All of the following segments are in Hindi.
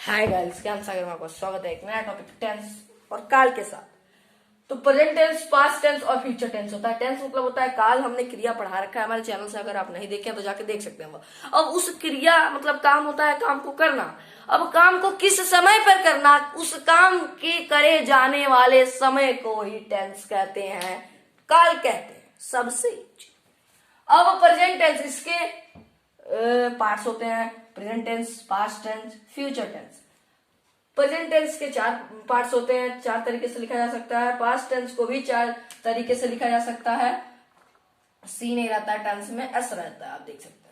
हाय गाइस, क्या सागर में आपका स्वागत है एक नया टॉपिक टेंस और काल के साथ। तो प्रेजेंट टेंस, पास्ट टेंस और फ्यूचर टेंस होता है। टेंस मतलब होता है काल। हमने क्रिया पढ़ा रखा है हमारे चैनल से, अगर आप नहीं देखे तो जाके देख सकते हैं वो। अब उस क्रिया मतलब काम होता है काम को करना। अब काम को किस समय पर करना, उस काम के करे जाने वाले समय को ही टेंस कहते हैं, काल कहते हैं सबसे। अब प्रेजेंट टेंस, इसके पार्ट्स होते हैं present tense, past tense, future tense. Present tense के 4 पार्ट्स होते हैं, 4 तरीके से लिखा जा सकता है। पास्ट टेंस को भी 4 तरीके से लिखा जा सकता है। सी नहीं रहता है टेंस में, एस रहता है, आप देख सकते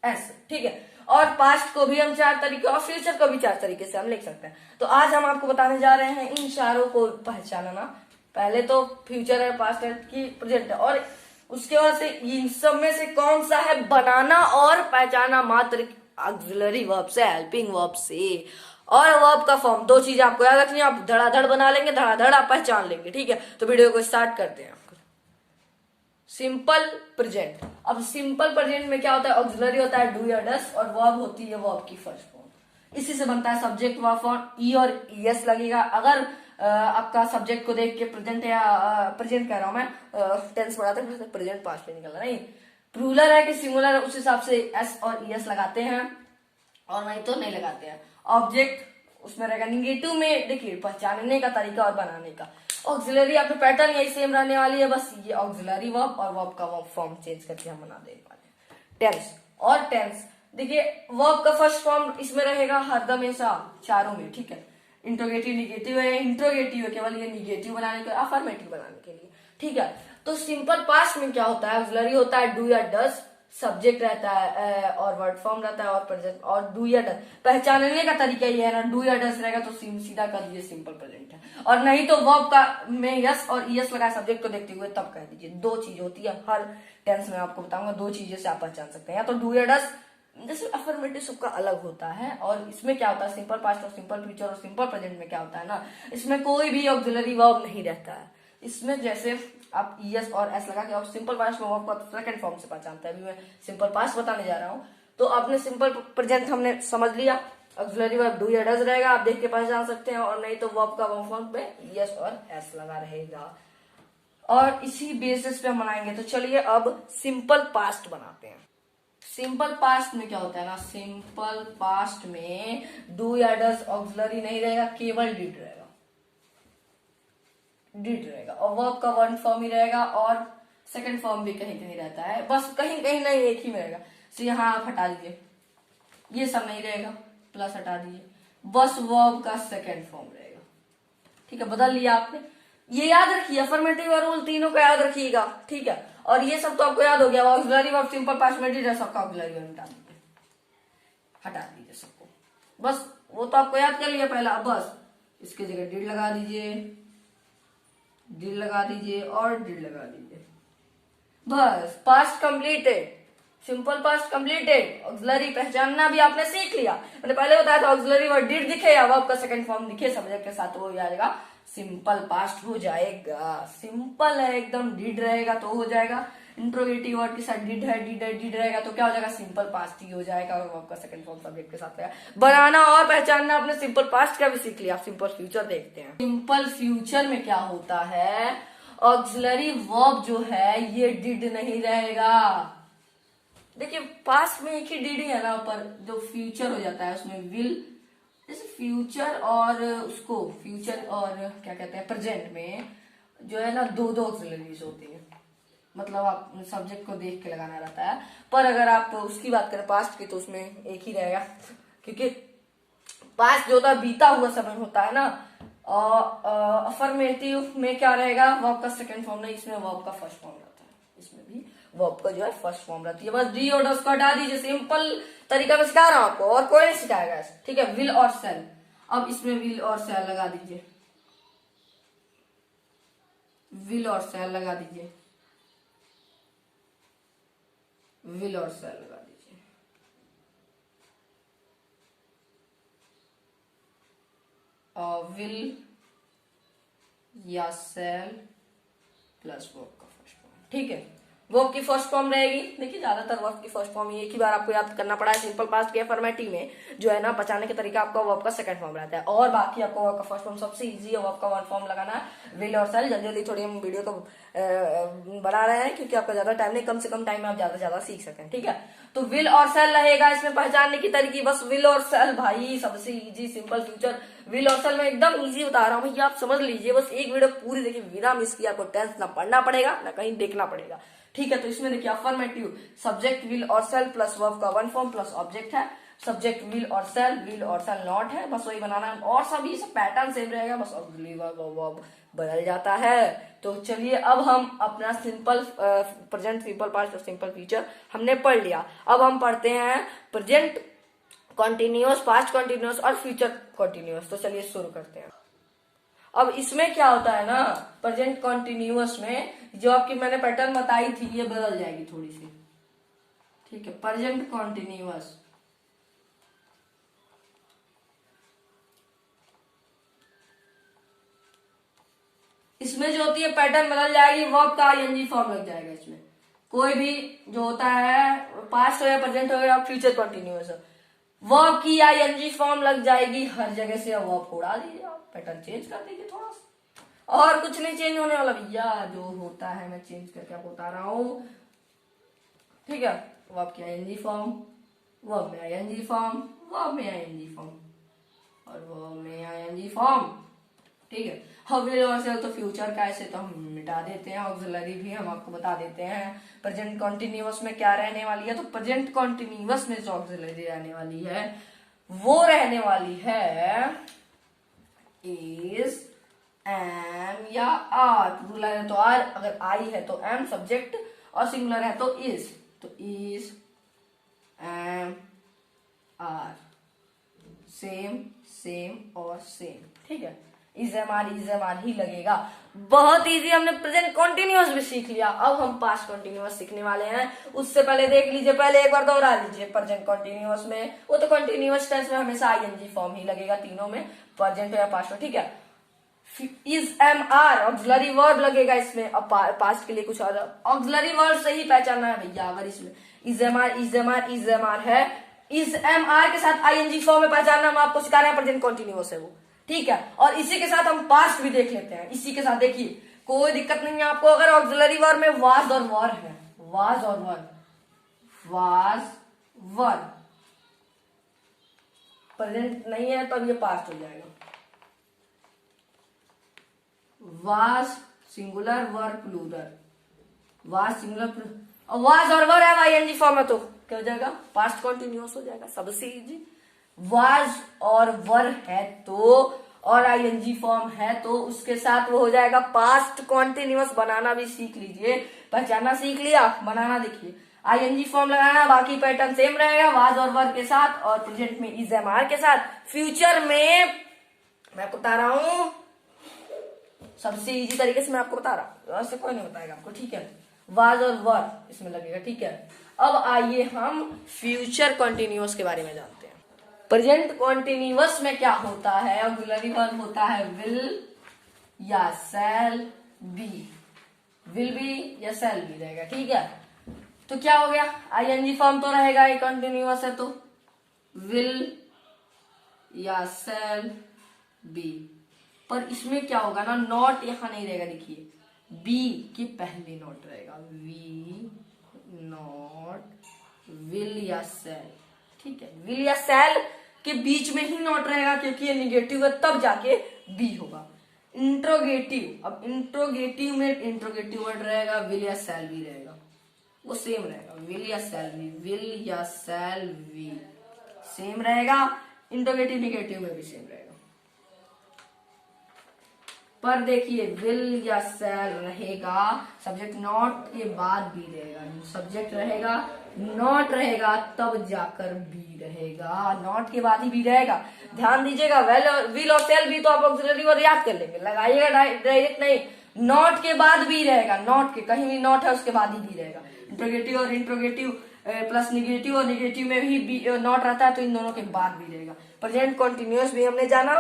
हैं एस, ठीक है। और पास्ट को भी हम 4 तरीके और फ्यूचर को भी 4 तरीके से हम लिख सकते हैं। तो आज हम आपको बताने जा रहे हैं इन चारों को पहचानना। पहले तो फ्यूचर है, पास्ट है कि प्रेजेंट है, और उसके बाद से इन सब में से कौन सा है बनाना और पहचाना मात्र ऑक्सिलरी वर्ब से, हेल्पिंग वर्ब से। और वर्ब का फॉर्म, 2 चीजें आपको याद रखनी है। आप धड़ाधड़ बना लेंगे, धड़ाधड़ आप पहचान लेंगे, ठीक है। तो वीडियो को स्टार्ट करते हैं। Simple present. अब सिंपल प्रेजेंट में क्या होता है, ऑक्सिलरी होता है डू या डस, और वर्ब होती है वर्ब की फर्स्ट फॉर्म। इसी से बनता है सब्जेक्ट वर्ब फॉर्म। ई और ईएस लगेगा। अगर आपका सब्जेक्ट को देख के प्रेजेंट या प्रेजेंट कह रहा हूं मैं, टेंस पढ़ाते हैं प्रेजेंट पास्ट में निकलना नहीं। प्लूरल है कि सिंगुलर है, उस हिसाब से एस और ईएस लगाते हैं, और नहीं तो नहीं लगाते हैं। ऑब्जेक्ट उसमें रहेगा निगेटिव में। देखिए पहचानने का तरीका और बनाने का। ऑक्सिलरी आपके पैटर्न यही सेम रहने वाली है, बस ये ऑक्सिलरी वर्ब और वर्ब का वर्ब फॉर्म चेंज करके हम बना देने वाले हैं। टेंस और टेंस, देखिए वर्ब का फर्स्ट फॉर्म इसमें रहेगा हरदम हमेशा चारों में, ठीक है। इंट्रोगेटिव निगेटिव है, इंट्रोगेटिव है केवल ये निगेटिव बनाने के, अफर्मेटिव बनाने के लिए, ठीक है। तो सिंपल पास्ट में क्या होता है, ऑक्सिलरी होता है डू या डस, सब्जेक्ट रहता है और वर्ड फॉर्म रहता है, और प्रेजेंट और डू या डस। पहचानने का तरीका ये है ना, डू या डस रहेगा तो सीधा कर दीजिए सिंपल प्रेजेंट है, और नहीं तो वर्ब का में यस और ईएस लगा सब्जेक्ट को देखते हुए तब कह दीजिए। 2 चीज होती है हर टेंस में, आपको बताऊंगा 2 चीजें से आप पहचान सकते हैं, या तो डू या डस, जैसे अफर्मेटिव सबका अलग होता है। और इसमें क्या होता है, सिंपल पास्ट और सिंपल फ्यूचर और सिंपल प्रेजेंट में क्या होता है ना, इसमें कोई भी ऑक्सिलरी वर्ब नहीं रहता है। इसमें जैसे आप ईएस और एस लगा के और सिंपल पास्ट में वर्ब को सेकंड फॉर्म से पहचानते हैं। अभी मैं सिंपल पास्ट बताने जा रहा हूं, तो आपने सिंपल प्रेजेंट हमने समझ लिया, ऑक्सिलरी वर्ब डू या डज रहेगा, आप देख के पहचान सकते हैं, और नहीं तो वर्ब का वर्ब फॉर्म में ईएस और एस लगा रहेगा, और इसी बेसिस पे हम बनाएंगे। तो चलिए अब सिंपल पास्ट बनाते हैं। सिंपल पास्ट में क्या होता है ना, सिंपल पास्ट में डू या डज ऑक्सिलरी नहीं रहेगा, केवल डिड रहेगा, डिड रहेगा, और वर्ब का वन फॉर्म ही रहेगा, और सेकंड फॉर्म भी कहीं कहीं रहता है, बस कहीं कहीं नहीं, एक ही में रहेगा। तो यहाँ आप हटा दीजिए, ये सब नहीं रहेगा, प्लस हटा दीजिए, बस वर्ब का सेकंड फॉर्म रहेगा, ठीक है। बदल लिया आपने, ये याद रखिए, अफर्मेटिव और रूल तीनों को याद रखिएगा, ठीक है। और ये सब तो आपको याद हो गया, ऑक्सिलरी वर्ब सिंपल पास्ट में डिड है, सबका ऑक्सिलरी वर्ब हटा दीजिए सबको, बस वो तो आपको याद कर लिया पहला। अब बस इसके जगह डिड लगा दीजिए, डिड लगा दीजिए और डिड लगा दीजिए, बस past completed, simple past completed. Auxiliary पहचानना भी आपने सीख लिया। मैंने पहले बताया था ऑक्सिलरी वर्ड डिड दिखे या वर्ब का सेकंड फॉर्म दिखे सब्जेक्ट के साथ, वो हो जाएगा सिंपल पास्ट हो जाएगा। सिंपल है एकदम, डिड रहेगा तो हो जाएगा। इंट्रोगेटिव वर्ड के साथ डिड है, डिड है, डिड रहेगा तो क्या हो जाएगा, सिंपल पास्ट ही हो जाएगा, और वर्ब का सेकंड फॉर्म सब्जेक्ट के साथ रहेगा। बनाना और पहचानना आपने सिंपल पास्ट का भी सीख लिया। सिंपल फ्यूचर देखते हैं। सिंपल फ्यूचर में क्या होता है, ऑक्सिलरी वर्ब जो है ये डिड नहीं रहेगा। देखिए पास्ट में एक ही डिड ही है ना, पर जो फ्यूचर हो जाता है उसमें विल, जैसे फ्यूचर और उसको फ्यूचर और क्या कहते हैं प्रेजेंट में जो है ना, 2 ऑक्सिलरीज होती है, मतलब आप सब्जेक्ट को देख के लगाना रहता है। पर अगर आप उसकी बात करें पास्ट की, तो उसमें एक ही रहेगा, क्योंकि पास्ट जो होता है बीता हुआ समय होता है ना। और अफर्मेटिव में क्या रहेगा, वर्ब का सेकंड फॉर्म नहीं, इसमें वर्ब का फर्स्ट फॉर्म रहता है, इसमें भी वर्ब का जो है फर्स्ट फॉर्म रहती है। बस डी और डस को हटा दीजिए, सिंपल तरीका में सिखा रहा हूं आपको, और कोई नहीं सिखाएगा, ठीक है। विल और सेल, अब इसमें विल और सेल लगा दीजिए, विल और सेल लगा दीजिए, विल और सेल लगा दीजिए, और विल या सेल प्लस वर्ब का फर्स्ट फॉर्म, ठीक है। वर्ब की फर्स्ट फॉर्म रहेगी। देखिए ज्यादातर वर्ब की फर्स्ट फॉर्म एक ही बार आपको याद करना पड़ा है सिंपल पास्ट के अफर्मेटिव में, जो है ना बचाने का तरीका आपका वर्ब का सेकंड फॉर्म रहता है, और बाकी आपको वर्ब का फर्स्ट फॉर्म सबसे इजी है, वर्ब का वन फॉर्म लगाना विल और सेल। जल्दी जल्दी थोड़ी हम वीडियो को बना रहे हैं क्योंकि आपका ज्यादा टाइम नहीं, कम से कम टाइम में आप ज्यादा से ज्यादा सीख सकें, ठीक है। तो विल और सेल रहेगा इसमें पहचानने की तरीके, बस विल और सेल भाई सबसे इजी सिंपल फ्यूचर विल और सेल में एकदम इजी बता रहा हूँ भैया, आप समझ लीजिए, बस एक वीडियो पूरी देखिए बिना मिस किए, आपको टेंस ना पढ़ना पड़ेगा ना कहीं देखना पड़ेगा, ठीक है। तो इसमें देखिए अफर्मेटिव सब्जेक्ट विल और सेल प्लस वर्ब का वन फॉर्म प्लस ऑब्जेक्ट है, सब्जेक्ट विल और सेल नॉट है, बस वही बनाना है, और सब ये सब पैटर्न सेम रहेगा, बस ऑक्सिलरी वर्ब बदल जाता है। तो चलिए अब हम अपना सिंपल प्रेजेंट सिंपल पास्ट और सिंपल फ्यूचर हमने पढ़ लिया। अब हम पढ़ते हैं प्रेजेंट कॉन्टिन्यूअस, पास्ट कॉन्टिन्यूअस और फ्यूचर कॉन्टिन्यूअस। तो चलिए शुरू करते हैं। अब इसमें क्या होता है ना, प्रेजेंट कॉन्टिन्यूअस में जो आपकी मैंने पैटर्न बताई थी ये बदल जाएगी थोड़ी सी, ठीक है। प्रेजेंट कॉन्टिन्यूअस इसमें जो होती है पैटर्न बदल जाएगी, वर्ब का आईएनजी फॉर्म लग जाएगा इसमें। कोई भी जो होता है पास्ट हो या प्रेजेंट हो या फ्यूचर कॉन्टिन्यूअस हो, वर्ब की आईएनजी फॉर्म लग जाएगी हर जगह से। वर्ब को उड़ा दीजिए, आप पैटर्न चेंज कर दीजिए थोड़ा सा, और कुछ नहीं चेंज होने वाला भैया, जो होता है मैं चेंज करके आपको बता रहा हूं, ठीक है। वर्ब की आईएनजी फॉर्म, वर्ब में आईएनजी फॉर्म, वर्ब में आईएनजी फॉर्म और वर्ब में आईएनजी फॉर्म, ठीक है। विल और सेल तो फ्यूचर का ऐसे तो हम मिटा देते हैं, ऑक्सिलरी भी हम आपको बता देते हैं। प्रेजेंट कॉन्टिन्यूअस में क्या रहने वाली है, तो प्रेजेंट कॉन्टिन्यूअस में जो ऑक्सिलरी रहने वाली है वो रहने वाली है इज, एम या आर। प्लूरल है तो आर, अगर आई है तो एम सब्जेक्ट, और सिंगुलर है तो इज, तो is am are, same same और सेम, ठीक है। इज एम आर ही लगेगा। बहुत इजी, हमने प्रेजेंट कॉन्टिन्यूअस भी सीख लिया। अब हम पास्ट कॉन्टिन्यूअस सीखने वाले हैं। उससे पहले देख लीजिए, पहले एक बार दोहरा लीजिए। प्रेजेंट कॉन्टिन्यूअस में वो तो कॉन्टिन्यूअस टेंस में हमेशा आईएनजी फॉर्म ही लगेगा तीनों में, प्रेजेंट हो या पास्ट हो, ठीक है। Is am are auxiliary verb लगेगा इसमें। अब पास्ट के लिए कुछ और ऑक्सिलरी वर्ब से ही पहचानना है भैया। अगर इसमें इज एम आर है, इज एम आर के साथ आईएनजी फॉर्म में पहचानना हम आपको सिखा रहे हैं, प्रेजेंट कॉन्टिन्यूअस है वो, ठीक है। और इसी के साथ हम पास्ट भी देख लेते हैं। इसी के साथ देखिए कोई दिक्कत नहीं है आपको, अगर ऑक्सिलरी वर्ब में वाज और वर है, वाज और वाज वर प्रेजेंट नहीं है तो अब ये पास्ट हो जाएगा। Was singular, were plural, was singular और वाज और वर है आईएनजी फॉर्म में, तो क्या हो जाएगा, पास्ट कॉन्टिन्यूअस हो जाएगा। सबसे इजी, वाज और वर है तो और आईएनजी फॉर्म है तो उसके साथ वो हो जाएगा पास्ट कॉन्टिन्यूअस। बनाना भी सीख लीजिए, पहचानना सीख लिया, बनाना देखिए आईएनजी फॉर्म लगाना, बाकी पैटर्न सेम रहेगा वाज और वर के साथ, और प्रेजेंट में इज एम आर के साथ। फ्यूचर में मैं आपको बता रहा हूं सबसे इजी तरीके से मैं आपको बता रहा हूं, ऐसे कोई नहीं बताएगा आपको, ठीक है। वाज और वर इसमें लगेगा, ठीक है। अब आइए हम फ्यूचर कॉन्टिन्यूअस के बारे में जानते हैं। प्रेजेंट कॉन्टिन्यूअस में क्या होता है, ऑक्सिलरी वर्ब होता है विल या शैल बी, विल बी या शैल बी रहेगा, ठीक है। तो क्या हो गया, आईएनजी फॉर्म तो रहेगा, ये कॉन्टिन्यूअस है तो विल या शैल बी। पर इसमें क्या होगा ना, नॉट यहां नहीं रहेगा, देखिए बी के पहले नॉट रहेगा, वी नॉट विल या शैल, ठीक है। विल या शैल के बीच में ही नॉट रहेगा क्योंकि ये निगेटिव है, तब जाके बी होगा। इंट्रोगेटिव, अब इंट्रोगेटिव में इंट्रोगेटिव वर्ड रहेगा, विल या शैल बी रहेगा, वो सेम रहेगा, विल या शैल बी, विल या शैल बी सेम रहेगा। इंट्रोगेटिव निगेटिव में भी सेम रहेगा। पर देखिए विल या शैल रहेगा, सब्जेक्ट नॉट के बाद बी रहेगा, सब्जेक्ट रहेगा नॉट रहेगा तब जाकर बी रहेगा, नॉट के बाद ही बी रहेगा। ध्यान दीजिएगा, विल और शैल बी तो आप ऑक्सिलरी वर्ब याद कर लेंगे, लगाइएगा डायरेक्ट नहीं, नॉट के बाद बी रहेगा, नॉट के कहीं भी नॉट है उसके बाद ही बी रहेगा। इंट्रोगेटिव और इंट्रोगेटिव प्लस निगेटिव और निगेटिव में भी नॉट रहता है तो इन दोनों के बाद भी रहेगा। प्रेजेंट कॉन्टिन्यूअस भी हमने जाना।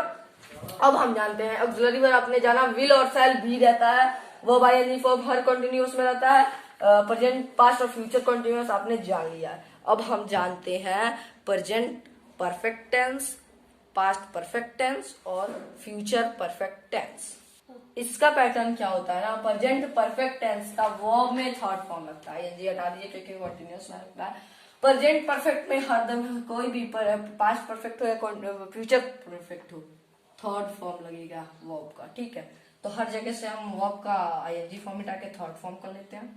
अब हम जानते हैं ऑक्सिलरी वर्ब आपने जाना, विल और शैल भी रहता है, वो आईएनजी फॉर्म हर कॉन्टिन्यूअस में रहता है, प्रेजेंट, पास्ट और फ्यूचर कंटिन्यूअस आपने जान लिया है। अब हम जानते हैं present perfect tense, past perfect tense और फ्यूचर परफेक्ट टेंस। इसका पैटर्न क्या होता है ना, प्रेजेंट परफेक्ट टेंस का वर्ब में थर्ड फॉर्म लगता है, ये हटा दीजिए क्योंकि कंटिन्यूअस में लगता है। प्रेजेंट परफेक्ट में हरदम कोई भी पास्ट परफेक्ट हो या फ्यूचर परफेक्ट हो, थर्ड फॉर्म लगेगा वर्ब का, ठीक है। तो हर जगह से हम वर्ब का आईएनजी फॉर्म मिटा के थर्ड फॉर्म कर लेते हैं,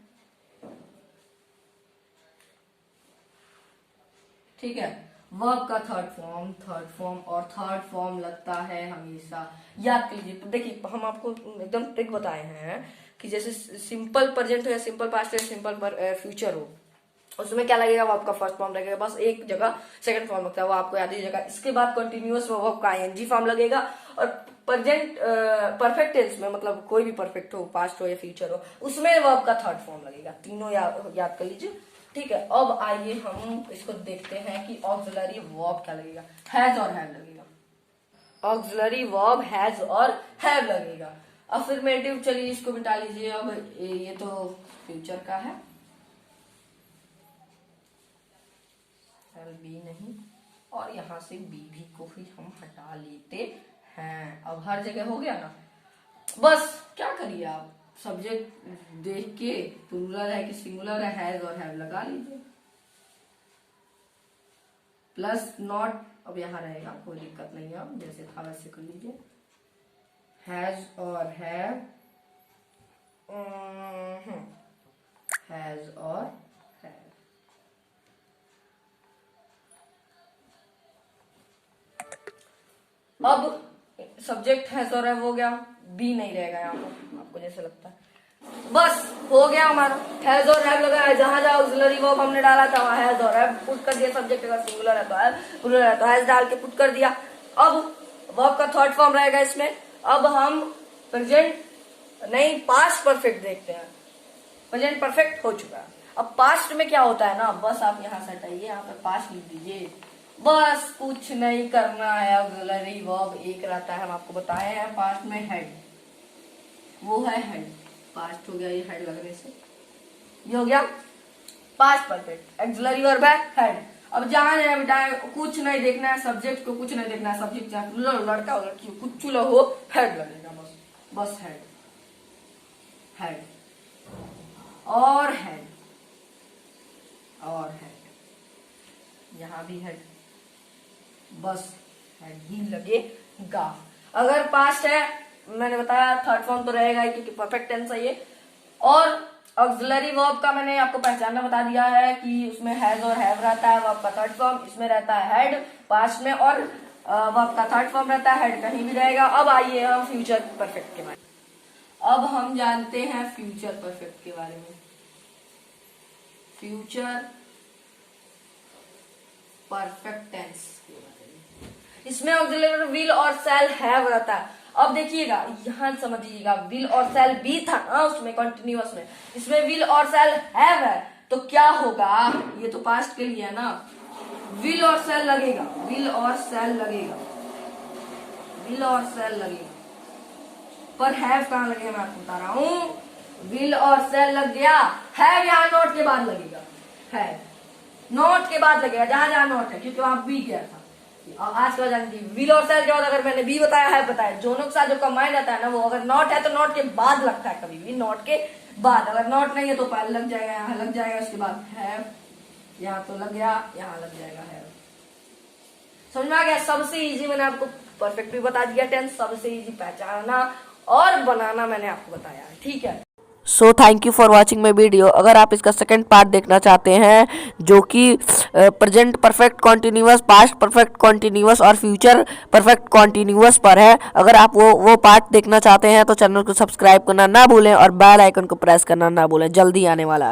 ठीक है। वर्ब का थर्ड फॉर्म और थर्ड फॉर्म लगता है हमेशा, याद कीजिए। देखिए हम आपको एकदम ट्रिक बताए हैं कि जैसे सिंपल प्रेजेंट हो या सिंपल पास्ट हो या सिंपल फ्यूचर हो, उसमें क्या लगेगा, वर्ब का फर्स्ट फॉर्म लगेगा, बस एक जगह सेकंड फॉर्म लगता है, वो आपको याद दीजिएगा। इसके बाद कंटिन्यूअस वर्ब का आईएनजी फॉर्म लगेगा, और प्रेजेंट परफेक्ट टेंस में मतलब कोई भी परफेक्ट हो, पास्ट हो या फ्यूचर हो, उसमें वर्ब का थर्ड फॉर्म लगेगा। तीनों याद कर लीजिए, ठीक है। अब आइए हम इसको देखते हैं कि ऑक्सिलरी वर्ब क्या लगेगा, हैज और हैव लगेगा। ऑक्सिलरी वर्ब हैज और हैव लगेगा। अफर्मेटिव, चलिए इसको मिटा लीजिए। अब ये तो फ्यूचर का है, बी नहीं, और यहां से बी भी को ही हम हटा लेते हैं। अब हर जगह हो गया ना, बस क्या करिए आप, सब्जेक्ट देख के प्लूरल है कि सिंगुलर है, हैज और हैव लगा लीजिए, प्लस नॉट अब यहाँ रहेगा, कोई दिक्कत नहीं है, अब जैसे था वैसे कर लीजिए। हैज और हैव, हैज और हैव। अब सब्जेक्ट हैज और हैव हो गया, बी नहीं रहेगा यहाँ पर, आपको जैसे लगता है। बस हो गया हमारा, हैज और हैव लगा है, जहां जहां ऑक्सिलरी वर्ब हमने डाला था वहां हैज और हैव पुट कर दिया। सब्जेक्ट अगर सिंगुलर है तो हैव, प्लूरल है तो हैज डाल के पुट कर दिया। अब वर्ब का थर्ड फॉर्म रहेगा इसमें। अब हम प्रेजेंट नहीं पास्ट परफेक्ट देखते हैं। प्रेजेंट परफेक्ट हो चुका है, अब पास्ट में क्या होता है ना, बस आप यहाँ से हटाइए, यहाँ पे पास्ट लिख दीजिए, बस कुछ नहीं करना है। ऑक्सिलरी वर्ब एक रहता है, हम आपको बताए हैं। पास्ट में हेड, वो है हेड, पास्ट हो गया ये हेड लगने से, ये हो गया पास्ट परफेक्ट। ऑक्सिलरी वर्ब है हेड। अब जहां जाए बेटा कुछ नहीं देखना है, सब्जेक्ट को कुछ नहीं देखना है, सब्जेक्ट चाहे लड़का हो लड़की हो कुछ चूल्हा हो, हेड लगेगा, बस हेड, हेड और हेड और हेड, यहां भी हेड, बस हेड ही लगेगा। अगर पास्ट है मैंने बताया थर्ड फॉर्म तो रहेगा ही क्योंकि परफेक्ट टेंस है ये। और ऑक्सिलरी वर्ब का मैंने आपको पहचानना बता दिया है कि उसमें हैज और हैव रहता है, वर्ब का थर्ड फॉर्म, इसमें रहता है हेड पास्ट में, और वर्ब का थर्ड फॉर्म रहता है, हेड कहीं भी रहेगा। अब आइए हम फ्यूचर परफेक्ट के बारे में, अब हम जानते हैं फ्यूचर परफेक्ट के बारे में। फ्यूचर परफेक्ट टेंस के बारे में, इसमें ऑक्सिलरी विल और शैल हैव रहता है। अब देखिएगा यहां समझिएगा, विल और शैल भी था ना उसमें कंटिन्यूअस में, इसमें विल और शैल हैव है, तो क्या होगा, ये तो पास्ट के लिए है ना, विल और शैल लगेगा, विल और शैल लगेगा, विल और शैल लगेगा, पर हैव कहां लगेगा मैं आपको बता रहा हूं। विल और शैल लग गया, हैव यहाँ नोट के बाद लगेगा, है नोट के बाद लगेगा, जहां जहां नोट है, क्योंकि वहां बी गया था। आज का जानती विल और शैल क्या होता है, अगर मैंने बी बताया है बताया, दोनों के साथ जो कंबाइन रहता है ना, वो अगर नॉट है तो नॉट के बाद लगता है, कभी भी नॉट के बाद, अगर नॉट नहीं है तो पहले लग जाएगा, यहाँ लग जाएगा, उसके बाद है यहाँ तो लग गया, यहाँ लग जाएगा है। समझ में आ गया? सबसे इजी मैंने आपको परफेक्ट भी बता दिया, टेंस सबसे इजी पहचानना और बनाना मैंने आपको बताया, ठीक है। So thank you for watching my video. अगर आप इसका सेकंड पार्ट देखना चाहते हैं जो कि present perfect continuous, past perfect continuous और फ्यूचर परफेक्ट कॉन्टिन्यूअस पर है, अगर आप वो पार्ट देखना चाहते हैं तो चैनल को सब्सक्राइब करना ना भूलें और बेल आइकन को प्रेस करना ना भूलें, जल्दी आने वाला है।